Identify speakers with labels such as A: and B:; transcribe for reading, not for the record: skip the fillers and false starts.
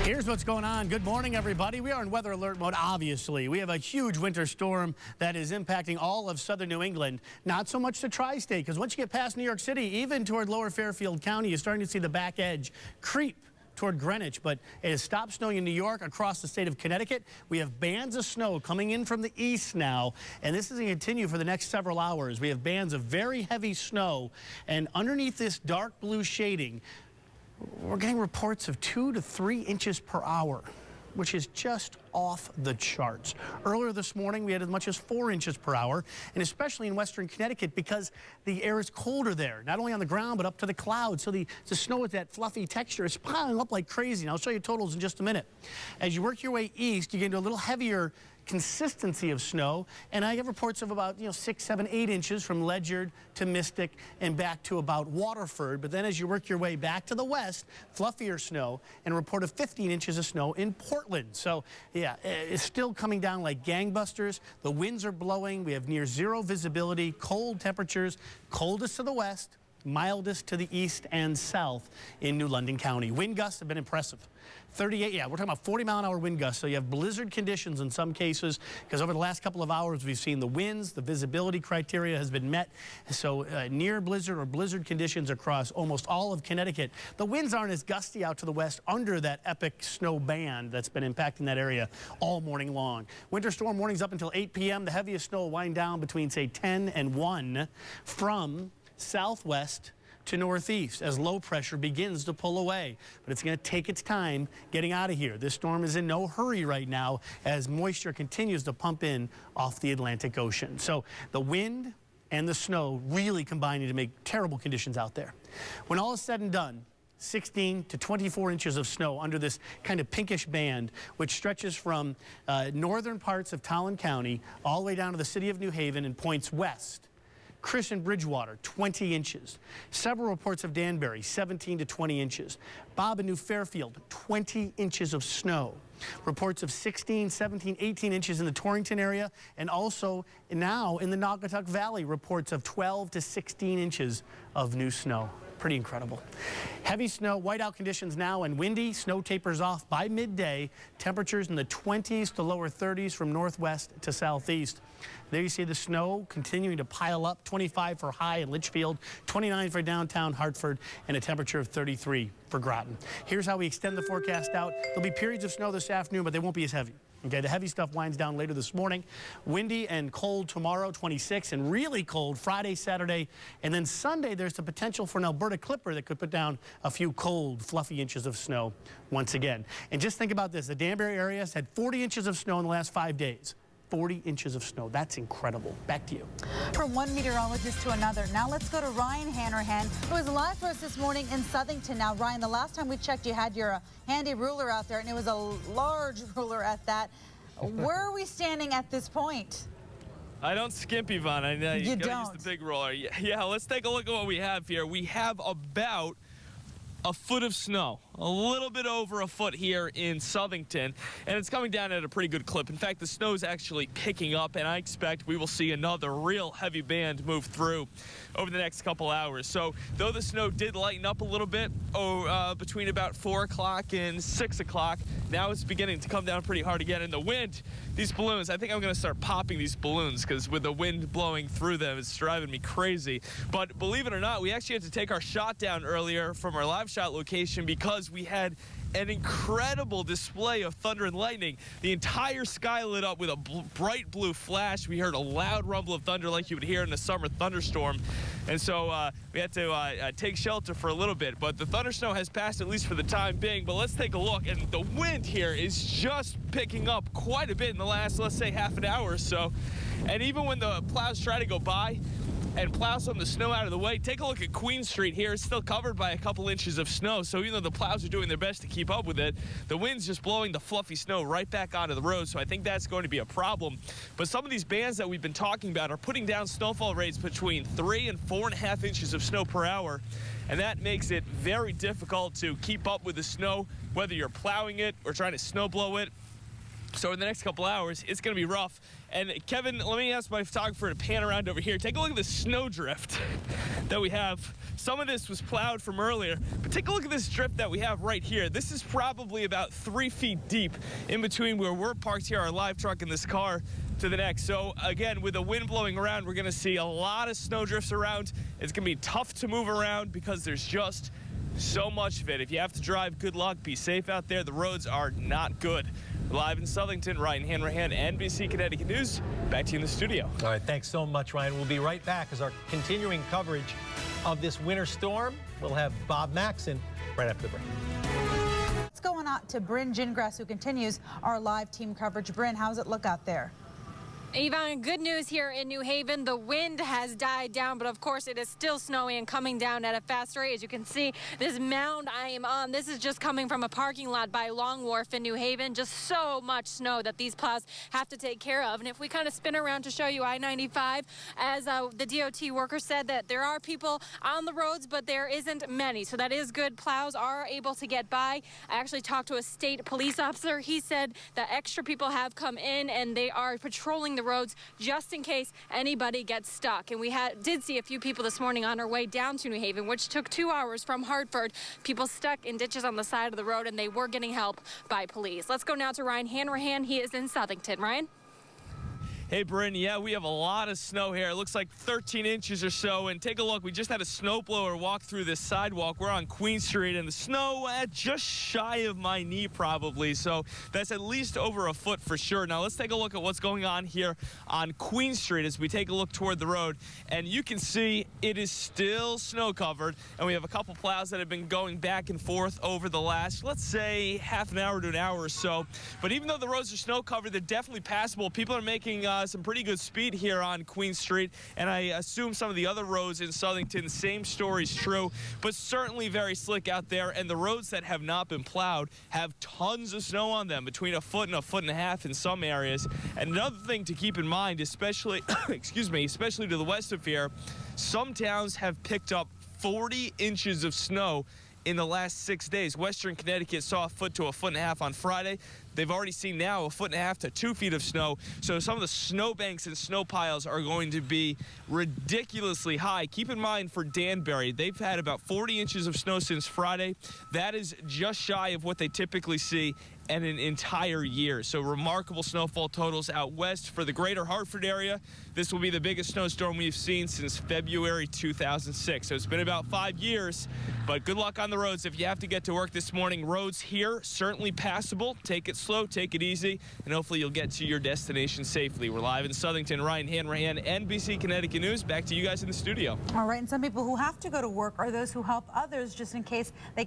A: Here's what's going on. Good morning, everybody. We are in weather alert mode, obviously. We have a huge winter storm that is impacting all of southern New England. Not so much the tri-state, because once you get past New York City, even toward lower Fairfield County, you're starting to see the back edge creep toward Greenwich, but it has stopped snowing in New York, across the state of Connecticut. We have bands of snow coming in from the east now, and this is going to continue for the next several hours. We have bands of very heavy snow, and underneath this dark blue shading, we're getting reports of 2 to 3 inches per hour, which is just off the charts. Earlier this morning, we had as much as 4 inches per hour, and especially in western Connecticut because the air is colder there, not only on the ground, but up to the clouds. So the snow with that fluffy texture is piling up like crazy. And I'll show you totals in just a minute. As you work your way east, you get into a little heavier consistency of snow, and I have reports of about 6, 7, 8 inches from Ledyard to Mystic and back to about Waterford. But then as you work your way back to the west, fluffier snow, and a report of 15 inches of snow in Portland. So yeah, it's still coming down like gangbusters. The winds are blowing. We have near zero visibility, cold temperatures, coldest to the west, mildest to the east and south in New London County. Wind gusts have been impressive. 38, yeah, we're talking about 40-mile-an-hour wind gusts. So you have blizzard conditions in some cases, because over the last couple of hours we've seen the winds, the visibility criteria has been met. So near blizzard or blizzard conditions across almost all of Connecticut. The winds aren't as gusty out to the west under that epic snow band that's been impacting that area all morning long. Winter storm warnings up until 8 p.m. The heaviest snow will wind down between, say, 10 and 1 from southwest to northeast as low pressure begins to pull away. But it's going to take its time getting out of here. This storm is in no hurry right now as moisture continues to pump in off the Atlantic Ocean. So the wind and the snow really combining to make terrible conditions out there. When all is said and done, 16 to 24 inches of snow under this kind of pinkish band, which stretches from northern parts of Tolland County all the way down to the city of New Haven and points west. Chris and Bridgewater, 20 inches. Several reports of Danbury, 17 to 20 inches. Bob and New Fairfield, 20 inches of snow. Reports of 16, 17, 18 inches in the Torrington area, and also now in the Naugatuck Valley, reports of 12 to 16 inches of new snow. Pretty incredible. Heavy snow, whiteout conditions now, and windy. Snow tapers off by midday. Temperatures in the 20s to lower 30s from northwest to southeast. There you see the snow continuing to pile up. 25 for High in Litchfield, 29 for downtown Hartford, and a temperature of 33 for Groton. Here's how we extend the forecast out. There'll be periods of snow this afternoon, but they won't be as heavy. Okay, the heavy stuff winds down later this morning. Windy and cold tomorrow, 26, and really cold Friday, Saturday, and then Sunday there's the potential for an Alberta clipper that could put down a few cold, fluffy inches of snow once again. And just think about this. The Danbury area has had 40 inches of snow in the last 5 days. 40 inches of snow. That's incredible. Back to you.
B: From one meteorologist to another. Now let's go to Ryan Hanrahan, who is live for us this morning in Southington. Now, Ryan, the last time we checked, you had your handy ruler out there, and it was a large ruler at that. Where are we standing at this point?
C: I don't skimp, Yvonne. I know you gotta use the big ruler. Yeah, let's take a look at what we have here. We have about a foot of snow, a little bit over a foot here in Southington, and it's coming down at a pretty good clip. In fact, the snow is actually picking up, and I expect we will see another real heavy band move through over the next couple hours. So though the snow did lighten up a little bit between about 4 o'clock and 6 o'clock, now it's beginning to come down pretty hard again. And the wind, these balloons, I think I'm going to start popping these balloons because with the wind blowing through them, it's driving me crazy. But believe it or not, we actually had to take our shot down earlier from our live shot location because we had an incredible display of thunder and lightning. The entire sky lit up with a bright blue flash. We heard a loud rumble of thunder like you would hear in a summer thunderstorm. And so we had to take shelter for a little bit. But the thunder snow has passed, at least for the time being. But let's take a look. And the wind here is just picking up quite a bit in the last, let's say, half an hour or so. And even when the plows try to go by and plow some of the snow out of the way, take a look at Queen Street here. It's still covered by a couple inches of snow, so even though the plows are doing their best to keep up with it, the wind's just blowing the fluffy snow right back onto the road, so I think that's going to be a problem. But some of these bands that we've been talking about are putting down snowfall rates between 3 and 4.5 inches of snow per hour, and that makes it very difficult to keep up with the snow, whether you're plowing it or trying to snow blow it. So in the next couple hours, it's going to be rough. And Kevin, let me ask my photographer to pan around over here. Take a look at the snowdrift that we have. Some of this was plowed from earlier, but take a look at this drift that we have right here. This is probably about 3 feet deep in between where we're parked here, our live truck, and this car to the next. So again, with the wind blowing around, we're going to see a lot of snowdrifts around. It's going to be tough to move around because there's just so much of it. If you have to drive, good luck. Be safe out there. The roads are not good. Live in Southington, Ryan Hanrahan, NBC Connecticut News. Back to you in the studio.
D: All right, thanks so much, Ryan. We'll be right back as our continuing coverage of this winter storm. We'll have Bob Maxon right after the break.
B: Let's go on out to Brynn Gingras, who continues our live team coverage. Brynn, how's it look out there?
E: Yvonne, good news here in New Haven. The wind has died down, but of course it is still snowy and coming down at a fast rate. As you can see, this mound I am on, this is just coming from a parking lot by Long Wharf in New Haven. Just so much snow that these plows have to take care of. And if we kind of spin around to show you I-95, as the DOT worker said, that there are people on the roads, but there isn't many. So that is good. Plows are able to get by. I actually talked to a state police officer. He said that extra people have come in and they are patrolling the roads just in case anybody gets stuck. And we did see a few people this morning on our way down to New Haven, which took 2 hours from Hartford. People stuck in ditches on the side of the road, and they were getting help by police. Let's go now to Ryan Hanrahan. He is in Southington. Ryan?
C: Hey, Brynn, yeah, we have a lot of snow here. It looks like 13 inches or so. And take a look. We just had a snowblower walk through this sidewalk. We're on Queen Street, and the snow just shy of my knee probably. So that's at least over a foot for sure. Now, let's take a look at what's going on here on Queen Street as we take a look toward the road. And you can see it is still snow-covered. And we have a couple plows that have been going back and forth over the last, let's say, half an hour to an hour or so. But even though the roads are snow-covered, they're definitely passable. People are making some pretty good speed here on Queen Street, and I assume some of the other roads in Southington, same story's true, but certainly very slick out there. And the roads that have not been plowed have tons of snow on them, between a foot and a foot and a half in some areas. And another thing to keep in mind, especially especially to the west of here, some towns have picked up 40 inches of snow in the last 6 days. Western Connecticut saw a foot to a foot and a half on Friday. They've already seen now a foot and a half to 2 feet of snow. So some of the snow banks and snow piles are going to be ridiculously high. Keep in mind for Danbury, they've had about 40 inches of snow since Friday. That is just shy of what they typically see in an entire year. So remarkable snowfall totals out west for the greater Hartford area. This will be the biggest snowstorm we've seen since February 2006. So it's been about 5 years, but good luck on the roads if you have to get to work this morning. Roads here certainly passable. Take it slow, take it easy, and hopefully you'll get to your destination safely. We're live in Southington. Ryan Hanrahan, NBC Connecticut News. Back to you guys in the studio.
B: All right, and some people who have to go to work are those who help others just in case they